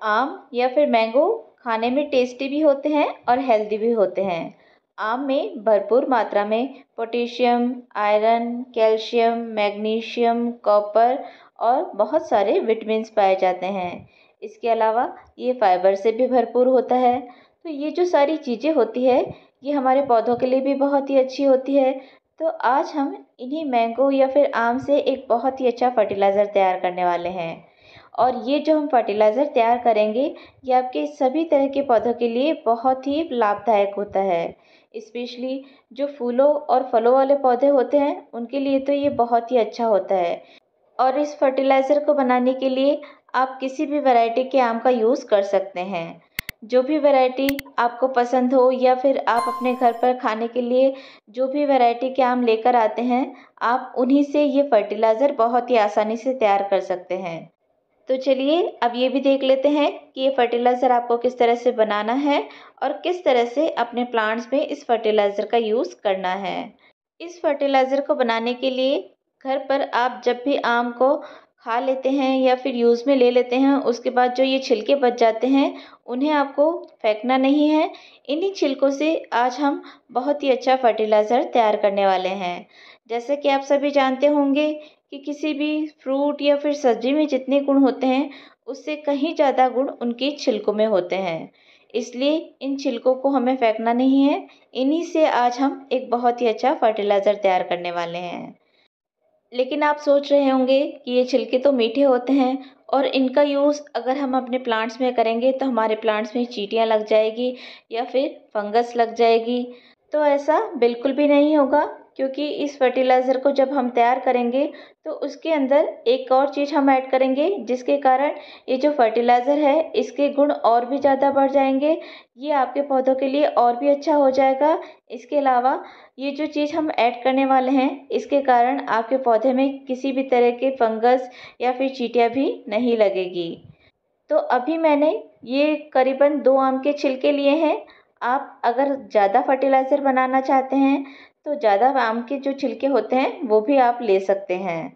आम या फिर मैंगो खाने में टेस्टी भी होते हैं और हेल्दी भी होते हैं। आम में भरपूर मात्रा में potassium, iron, calcium, magnesium, copper और बहुत सारे विटामिन्स पाए जाते हैं। इसके अलावा ये फाइबर से भी भरपूर होता है। तो ये जो सारी चीज़ें होती है, ये हमारे पौधों के लिए भी बहुत ही अच्छी होती है। तो आज हम इन्हीं मैंगो या फिर आम से एक बहुत ही अच्छा फर्टिलाइज़र तैयार करने वाले हैं। और ये जो हम फर्टिलाइज़र तैयार करेंगे, ये आपके सभी तरह के पौधों के लिए बहुत ही लाभदायक होता है। स्पेशली जो फूलों और फलों वाले पौधे होते हैं, उनके लिए तो ये बहुत ही अच्छा होता है। और इस फर्टिलाइज़र को बनाने के लिए आप किसी भी वैरायटी के आम का यूज़ कर सकते हैं। जो भी वैरायटी आपको पसंद हो या फिर आप अपने घर पर खाने के लिए जो भी वैरायटी के आम लेकर आते हैं, आप उन्हीं से ये फर्टिलाइज़र बहुत ही आसानी से तैयार कर सकते हैं। तो चलिए अब ये भी देख लेते हैं कि ये फर्टिलाइज़र आपको किस तरह से बनाना है और किस तरह से अपने प्लांट्स में इस फर्टिलाइज़र का यूज़ करना है। इस फर्टिलाइज़र को बनाने के लिए घर पर आप जब भी आम को खा लेते हैं या फिर यूज़ में ले लेते हैं, उसके बाद जो ये छिलके बच जाते हैं, उन्हें आपको फेंकना नहीं है। इन्हीं छिलकों से आज हम बहुत ही अच्छा फर्टिलाइज़र तैयार करने वाले हैं। जैसे कि आप सभी जानते होंगे कि किसी भी फ्रूट या फिर सब्जी में जितने गुण होते हैं, उससे कहीं ज़्यादा गुण उनके छिलकों में होते हैं। इसलिए इन छिलकों को हमें फेंकना नहीं है। इन्हीं से आज हम एक बहुत ही अच्छा फर्टिलाइज़र तैयार करने वाले हैं। लेकिन आप सोच रहे होंगे कि ये छिलके तो मीठे होते हैं और इनका यूज़ अगर हम अपने प्लांट्स में करेंगे तो हमारे प्लांट्स में चींटियाँ लग जाएगी या फिर फंगस लग जाएगी। तो ऐसा बिल्कुल भी नहीं होगा, क्योंकि इस फर्टिलाइज़र को जब हम तैयार करेंगे तो उसके अंदर एक और चीज़ हम ऐड करेंगे, जिसके कारण ये जो फर्टिलाइज़र है इसके गुण और भी ज़्यादा बढ़ जाएंगे। ये आपके पौधों के लिए और भी अच्छा हो जाएगा। इसके अलावा ये जो चीज़ हम ऐड करने वाले हैं, इसके कारण आपके पौधे में किसी भी तरह के फंगस या फिर चींटियाँ भी नहीं लगेगी। तो अभी मैंने ये करीबन 2 आम के छिलके लिए हैं। आप अगर ज़्यादा फर्टिलाइज़र बनाना चाहते हैं, तो ज़्यादा आम के जो छिलके होते हैं, वो भी आप ले सकते हैं।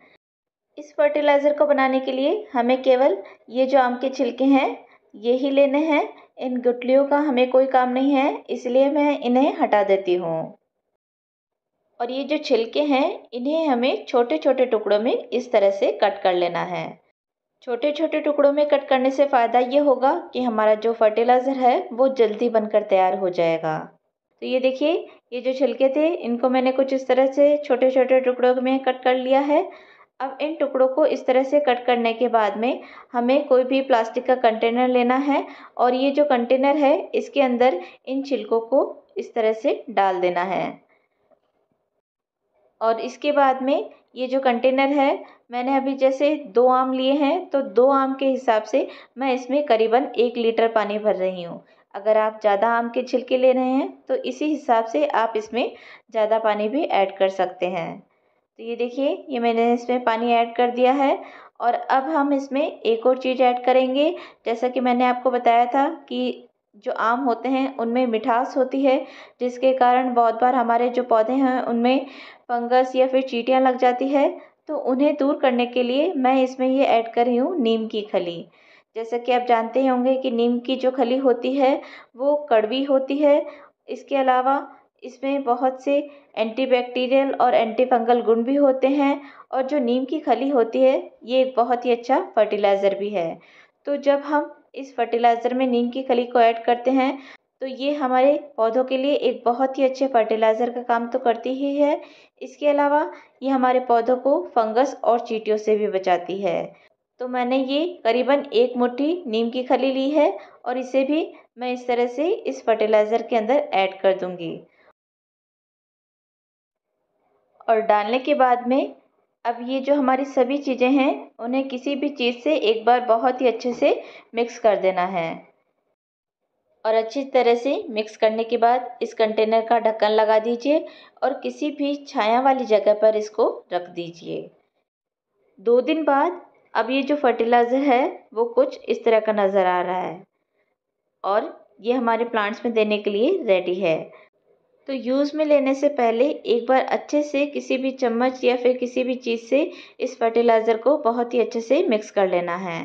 इस फर्टिलाइज़र को बनाने के लिए हमें केवल ये जो आम के छिलके हैं, ये ही लेने हैं। इन गुठलियों का हमें कोई काम नहीं है, इसलिए मैं इन्हें हटा देती हूँ। और ये जो छिलके हैं, इन्हें हमें छोटे-छोटे टुकड़ों में इस तरह से कट कर लेना है। छोटे-छोटे टुकड़ों में कट करने से फ़ायदा ये होगा कि हमारा जो फर्टिलाइज़र है, वो जल्दी बनकर तैयार हो जाएगा। तो ये देखिए, ये जो छिलके थे, इनको मैंने कुछ इस तरह से छोटे-छोटे टुकड़ों में कट कर लिया है। अब इन टुकड़ों को इस तरह से कट करने के बाद में हमें कोई भी प्लास्टिक का कंटेनर लेना है और ये जो कंटेनर है, इसके अंदर इन छिलकों को इस तरह से डाल देना है। और इसके बाद में ये जो कंटेनर है, मैंने अभी जैसे 2 आम लिए हैं, तो 2 आम के हिसाब से मैं इसमें करीबन 1 लीटर पानी भर रही हूँ। अगर आप ज़्यादा आम के छिलके ले रहे हैं, तो इसी हिसाब से आप इसमें ज़्यादा पानी भी ऐड कर सकते हैं। तो ये देखिए, ये मैंने इसमें पानी ऐड कर दिया है। और अब हम इसमें एक और चीज़ ऐड करेंगे। जैसा कि मैंने आपको बताया था कि जो आम होते हैं, उनमें मिठास होती है, जिसके कारण बहुत बार हमारे जो पौधे हैं, उनमें फंगस या फिर चींटियाँ लग जाती है। तो उन्हें दूर करने के लिए मैं इसमें ये ऐड कर रही हूँ नीम की खली। जैसा कि आप जानते ही होंगे कि नीम की जो खली होती है, वो कड़वी होती है। इसके अलावा इसमें बहुत से एंटीबैक्टीरियल और एंटी फंगल गुण भी होते हैं। और जो नीम की खली होती है, ये एक बहुत ही अच्छा फर्टिलाइज़र भी है। तो जब हम इस फर्टिलाइज़र में नीम की खली को ऐड करते हैं, तो ये हमारे पौधों के लिए एक बहुत ही अच्छे फर्टिलाइज़र का काम तो करती ही है। इसके अलावा ये हमारे पौधों को फंगस और चींटियों से भी बचाती है। तो मैंने ये करीबन 1 मुट्ठी नीम की खली ली है और इसे भी मैं इस तरह से इस फर्टिलाइज़र के अंदर ऐड कर दूँगी। और डालने के बाद में अब ये जो हमारी सभी चीज़ें हैं, उन्हें किसी भी चीज़ से एक बार बहुत ही अच्छे से मिक्स कर देना है। और अच्छी तरह से मिक्स करने के बाद इस कंटेनर का ढक्कन लगा दीजिए और किसी भी छाया वाली जगह पर इसको रख दीजिए। 2 दिन बाद अब ये जो फर्टिलाइज़र है, वो कुछ इस तरह का नज़र आ रहा है और ये हमारे प्लांट्स में देने के लिए रेडी है। तो यूज़ में लेने से पहले एक बार अच्छे से किसी भी चम्मच या फिर किसी भी चीज़ से इस फर्टिलाइज़र को बहुत ही अच्छे से मिक्स कर लेना है।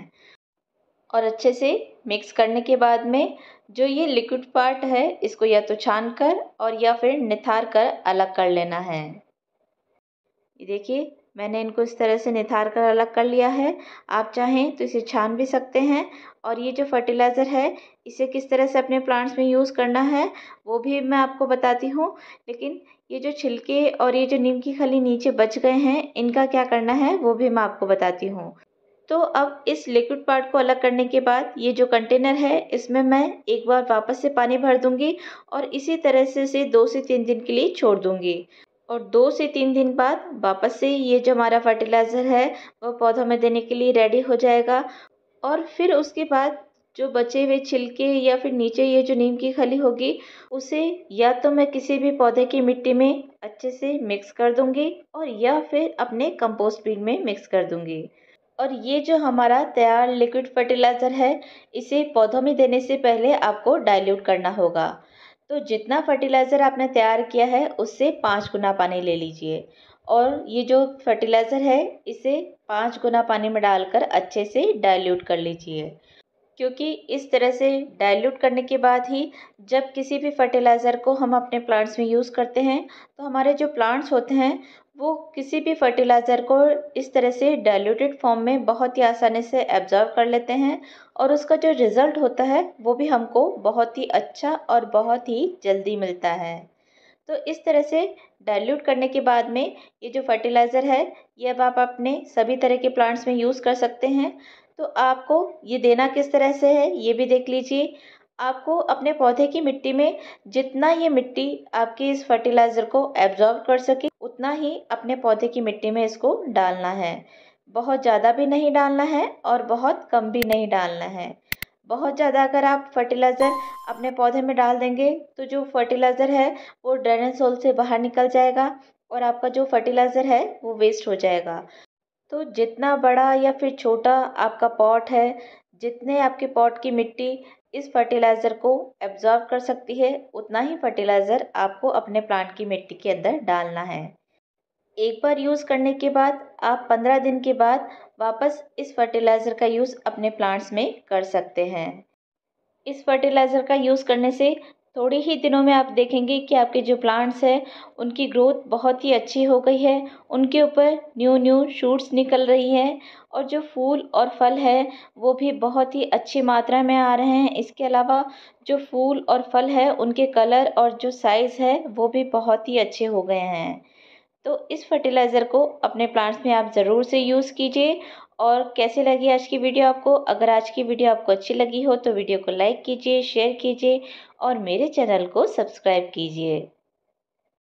और अच्छे से मिक्स करने के बाद में जो ये लिक्विड पार्ट है इसको या तो छान कर और या फिर निथार कर अलग कर लेना है। ये देखिए मैंने इनको इस तरह से निथार कर अलग कर लिया है। आप चाहें तो इसे छान भी सकते हैं। और ये जो फर्टिलाइज़र है इसे किस तरह से अपने प्लांट्स में यूज़ करना है वो भी मैं आपको बताती हूँ। लेकिन ये जो छिलके और ये जो नीम की खली नीचे बच गए हैं इनका क्या करना है वो भी मैं आपको बताती हूँ। तो अब इस लिक्विड पार्ट को अलग करने के बाद ये जो कंटेनर है इसमें मैं एक बार वापस से पानी भर दूंगी और इसी तरह से इसे 2 से 3 दिन के लिए छोड़ दूंगी। और 2 से 3 दिन बाद वापस से ये जो हमारा फर्टिलाइज़र है वो पौधों में देने के लिए रेडी हो जाएगा। और फिर उसके बाद जो बचे हुए छिलके या फिर नीचे ये जो नीम की खली होगी उसे या तो मैं किसी भी पौधे की मिट्टी में अच्छे से मिक्स कर दूंगी और या फिर अपने कंपोस्ट बिन में मिक्स कर दूंगी। और ये जो हमारा तैयार लिक्विड फर्टिलाइज़र है इसे पौधों में देने से पहले आपको डाइल्यूट करना होगा। तो जितना फर्टिलाइज़र आपने तैयार किया है उससे 5 गुना पानी ले लीजिए। और ये जो फर्टिलाइज़र है इसे 5 गुना पानी में डालकर अच्छे से डाइल्यूट कर लीजिए। क्योंकि इस तरह से डाइल्यूट करने के बाद ही जब किसी भी फर्टिलाइज़र को हम अपने प्लांट्स में यूज़ करते हैं तो हमारे जो प्लांट्स होते हैं वो किसी भी फर्टिलाइज़र को इस तरह से डाइल्यूटेड फॉर्म में बहुत ही आसानी से एब्जॉर्ब कर लेते हैं। और उसका जो रिज़ल्ट होता है वो भी हमको बहुत ही अच्छा और बहुत ही जल्दी मिलता है। तो इस तरह से डाइल्यूट करने के बाद में ये जो फर्टिलाइज़र है ये अब आप अपने सभी तरह के प्लांट्स में यूज़ कर सकते हैं। तो आपको ये देना किस तरह से है ये भी देख लीजिए। आपको अपने पौधे की मिट्टी में जितना ये मिट्टी आपके इस फर्टिलाइज़र को एब्जॉर्ब कर सके उतना ही अपने पौधे की मिट्टी में इसको डालना है। बहुत ज़्यादा भी नहीं डालना है और बहुत कम भी नहीं डालना है। बहुत ज़्यादा अगर आप फर्टिलाइज़र अपने पौधे में डाल देंगे तो जो फर्टिलाइज़र है वो ड्रेनेज होल से बाहर निकल जाएगा और आपका जो फर्टिलाइज़र है वो वेस्ट हो जाएगा। तो जितना बड़ा या फिर छोटा आपका पॉट है, जितने आपके पॉट की मिट्टी इस फर्टिलाइज़र को एब्जॉर्ब कर सकती है उतना ही फर्टिलाइज़र आपको अपने प्लांट की मिट्टी के अंदर डालना है। एक बार यूज़ करने के बाद आप 15 दिन के बाद वापस इस फर्टिलाइज़र का यूज़ अपने प्लांट्स में कर सकते हैं। इस फर्टिलाइज़र का यूज़ करने से थोड़े ही दिनों में आप देखेंगे कि आपके जो प्लांट्स हैं उनकी ग्रोथ बहुत ही अच्छी हो गई है। उनके ऊपर न्यू न्यू शूट्स निकल रही हैं और जो फूल और फल है वो भी बहुत ही अच्छी मात्रा में आ रहे हैं। इसके अलावा जो फूल और फल है उनके कलर और जो साइज़ है वो भी बहुत ही अच्छे हो गए हैं। तो इस फर्टिलाइज़र को अपने प्लांट्स में आप ज़रूर से यूज़ कीजिए। और कैसे लगी आज की वीडियो आपको? अगर आज की वीडियो आपको अच्छी लगी हो तो वीडियो को लाइक कीजिए, शेयर कीजिए और मेरे चैनल को सब्सक्राइब कीजिए।